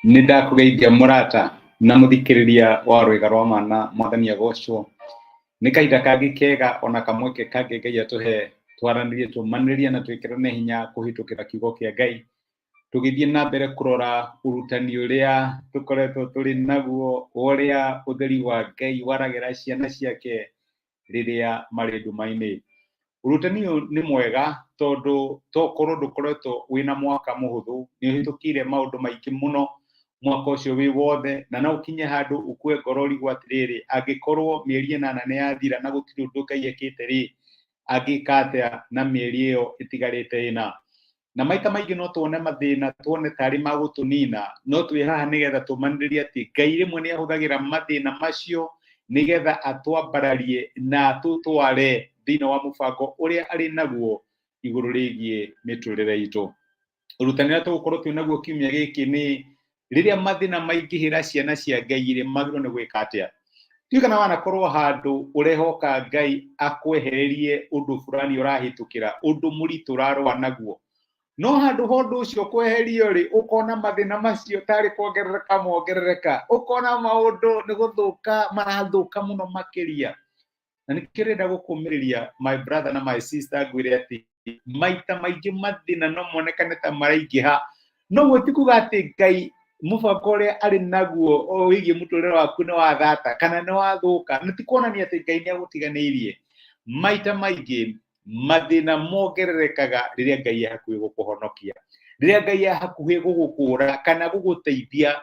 Nindakugeithia murata na muthikiriria wa rwega rwa mana mwathani agocwo ni kahinda kangi kega ona kamweke kangi Ngai atuhe twaranirie tumanirie na twikirane hinya kuhitukira kiugo kia Ngai tugithie na mbere kurora urutani uria tukoretwo turi naguo uria utheri wa Ngai waragira ciana ciake riria mari ndumaini. Urutani ni mwega tondu tokorwo ndukoretwo wina mwaka muhuthu ni uhitukire maundu maingi muno mwaka ucio wi wothe na no ukinye handu ukue ngorori gwatiriri angikorwo mieri 8 ni yathira na gutiri undu Ngai ekite ri angikatea na mieri iyo itigarite ina na maita maingi no tuone mathina tuone tari magutunina no twi haha nigetha tumanirie ati Ngai rimwe ni ahuthagira mathina macio nigetha atwambararie na atutware thina wa mubango uria ari naguo iguru rigie miturire itu. Urutani atu gukorwo twi naguo kiumia giki ni riria mathina maingihira ciana cia Ngai ri magiro ni gwika atia tigana wana korwo handu urehoka Ngai akwehererie undu fulani urahitukira undu muritu rarwa naguo no handu hondu ucio kweherio ri ukona mathina macio tari kuongerereka mongerereka ukona maundu ni guthuka marathuka muno makiria na nikirenda gukumiriria my brother na my sister gwire ati maita maingi mathina no monekane ta maraingiha no gutikuga ati Ngai mubango uria ari naguo wigie muturire waku ni wa thata kana ni wathuka nitikuonania ati Ngai ni agutiganirie maita maingi mathina mongererekaga riria Ngai hakuhi gukuhonokia riria Ngai hakuhi gugukura kana guguteithia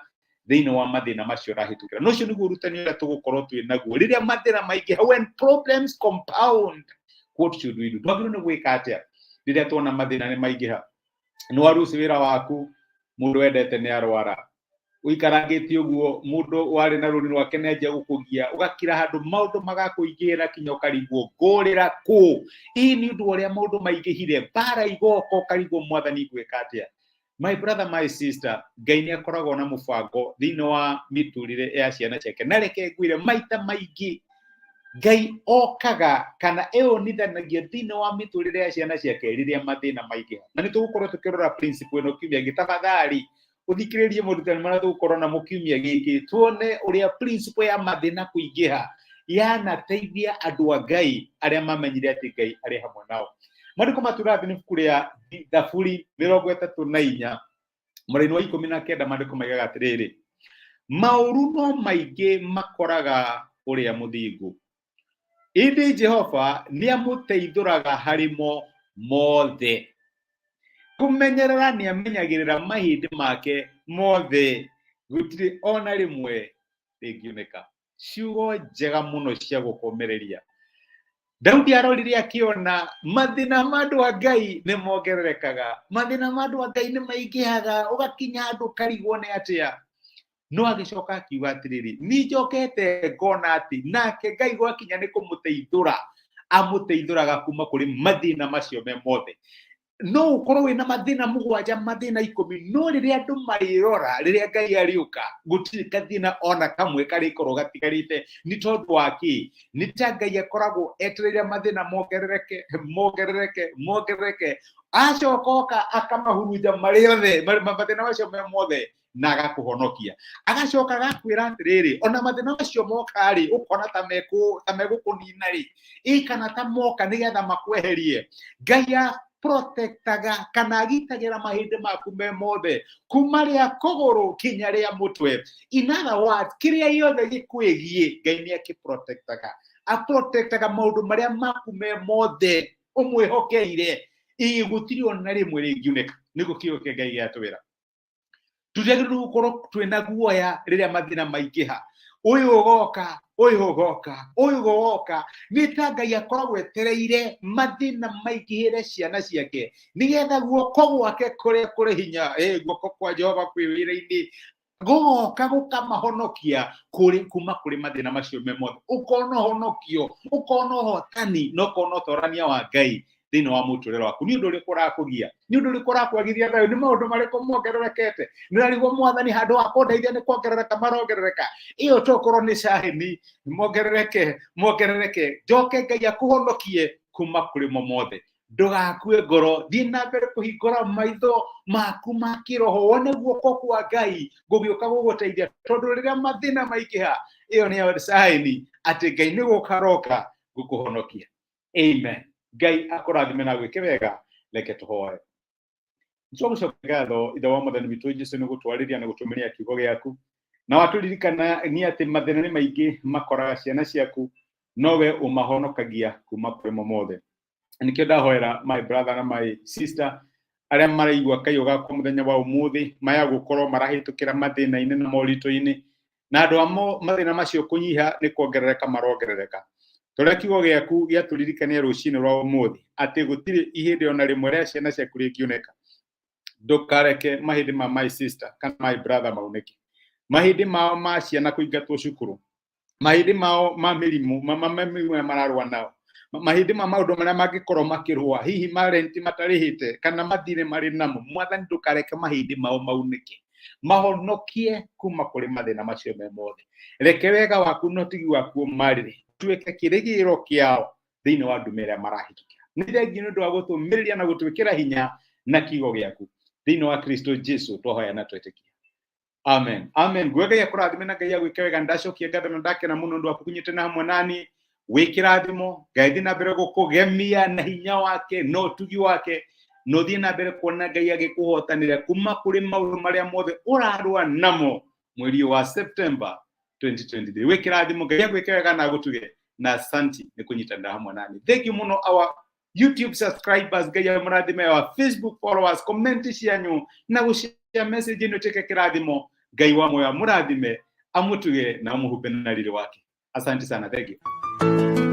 thiini wa mathina macio rahitukira no cio niguo urutani uria tugukorwo twi naguo riria mathina maingi when problems compound what should we do twagirwo ni gwika atia riria tuona mathina ni maingiha ni waruci wira waku mundu endete ni arwara uikarangiti uguo mundu wari na runi rwake nenja gukugia ugakira handu maundu magakuingira kinya ukarigwo ngurira ku ii ni undu uria maundu maingihire bara igoko karigwo mwathani gwika atia. My brother my sister Ngai ni akoragwo na mubango thiini wa miturire ya ciana ciake na reke ngwire maita maingi Ngai okaga kana nithanagia thiini wa miturire ya ciana ciake riria mathina maingi na ni tugukorwo tukirora principle ino kiumia gitabathari uthikiririe murutani mara tugukorwo na mukiumia giki tuone uria principle ya mathina kuingiha yanateithia andu a Ngai aria mamenyire ati Ngai ari hamwe nao. Maandiko maturathi ni buku ya Thaburi 34 muraini wa 19 maandiko maigaga atiriri mauru no maingi makoraga uria muthingu indi Jehova ni amuteithuraga harimo mothe kumenyerera ni amenyagirira mahindi make mothe gutiri ona rimwe ringiuneka. Ciugo njega muno cia gukomereria. Daudi arorire akiona mathina mandu a Ngai ni mongererekaga mathina mandu a Ngai ni maingihaga ugakinya handu karigwo ni atia no agicoka akiuga atiriri ni njokete ngona ati nake Ngai gwakinya ni kumuteithura amuteithuraga kuma kuri mathina macio me mothe no ukorwo wina mathina 7 mathina 10 no riria andu marirora riria Ngai ariuka gutiri kathina ona kamwe kari korwo gatigarite ni tondu waki ni ta Ngai akoragwo etereire mathina mongerereke acoka akamahuruja mari othe mathina macio me mothe na agakuhonokia agacoka agakwira atiriri ona mathina macio moka ri ukona ta megukunina ri ikana ta moka nigetha makweherie Ngai protectaga kana agitagira mahindi maku me mothe kuma ria kuguru kinya ria mutwe. In other words kiria yothe gikwigie Ngai ni akiprotectaga aprotectaga maundu maria maku me mothe umwihokeire igutiri ona rimwe ringiuneka niguo kiugo kia Ngai giatwira tujagirwo gukorwo twina guoya riria mathina maingiha uyu ugoka ni ta Ngai akoragwo etereire mathina maingihire ciana ciake nigetha guoko gwake kuri hinya guoko kwa Jehova kwi wira-ini goka gukamahonokia kuma kuri mathina macio me mothe ukona honokio ukona hotani no kona torania wa Ngai thiini wa muturire waku ni undu uriku rakugia ni undu uriku rakwagithia thayo ni maundu mariku mongererekete ni arigwo mwathani handu wa kundeithia ni kuongerereka marongerereka iyo tokorwo ni cahini mongerereke njoke Ngai akuhonokie kuma kuri mo mothe ndugakue ngoro thiĩ na mbere kũhingũra maitho maku ma kĩroho wone guoko kwa Ngai gũgĩũka gũgũteithia tondũ rĩrĩa mathĩna maingĩha ĩyo nĩyo sign atĩ Ngai nĩ gũkaroka gũkũhonokia. Amen. Ngai akũrathime na gwĩke wega. Reke tũhoe. Nĩtũgũcokia ngatho ithe wa Mwathani witũ Jesũ nĩ gũtwarĩria na gũtũmĩria kiugo gĩaku na watũririkana nĩ atĩ mathĩna nĩ maingĩ makoraga ciana ciaku nowe ũmahonokagia kuma kũrĩ mo mothe. Nikio ndahoera my brother na my sister arĩa maraigua kaiyo gakwa mũthenya wa ũmũthĩ maya gũkorwo marahĩtũkĩra mathĩna-inĩ na moritũ-inĩ na andũ amo mathĩna macio kũnyiha nĩ kuongerereka marongerereka. Tũrĩa kiugo gĩaku gĩatũririkania rũcinĩ rwa ũmũthĩ atĩ gũtirĩ ihĩndĩ ona rĩmwe rĩa ciana ciaku rĩngĩoneka. Ndũkareke mahĩndĩ ma my sister kana my brother maunĩke. Mahĩndĩ mao ma ciana kũingatwo cukuru, mahĩndĩ mao ma mĩrimũ mararũa nao, mahĩndĩ ma maũndũ marĩa mangĩkorwo makĩrũa hihi marenti matarĩhĩte kana mathirĩ marĩ namo. Mwathani ndũkareke mahĩndĩ mao maunĩke, mahonokie kuma kũrĩ mathĩna macio me mothe. Reke wega waku na ũtigi waku ũmarĩre tuĩke kĩrĩgĩrĩro kĩao thĩinĩ wa ndũmĩrĩri ĩrĩa marahĩtũkĩra. Nĩ thengiũ nĩ ũndũ wa gũtũmĩrĩria na gũtwĩkĩra hinya na kiugo gĩaku thĩinĩ wa Kristo Jesũ twahoya na twetĩkia. Amen. Amen. Ngai akũrathime na Ngai agwĩke wega. Ndacokia ngatho na ndakena mũno ndũ akunyite na hamwe nani wĩkĩrathimo. Ngai thiĩ na mbere gũkũgemia na hinya wake no ũtugi wake no thiĩ na mbere kuona Ngai agĩkũhotanĩra kuma kũrĩ maũndũ marĩa mothe ũrarũa namo mweri wa September 2023. Wĩkĩrathimo. Ngai agwĩke wega na agũtuge na asanti nĩ kũnyitanĩra hamwe nani. Thank you mũno our YouTube subscribers. Ngai amũrathime, our Facebook followers, comment cianyu na gũshare message ĩno teke kĩrathimo. Ngai wa moyo amũrathime amũtuge na amũhumbe na riri wake. Asante sana. Thank you.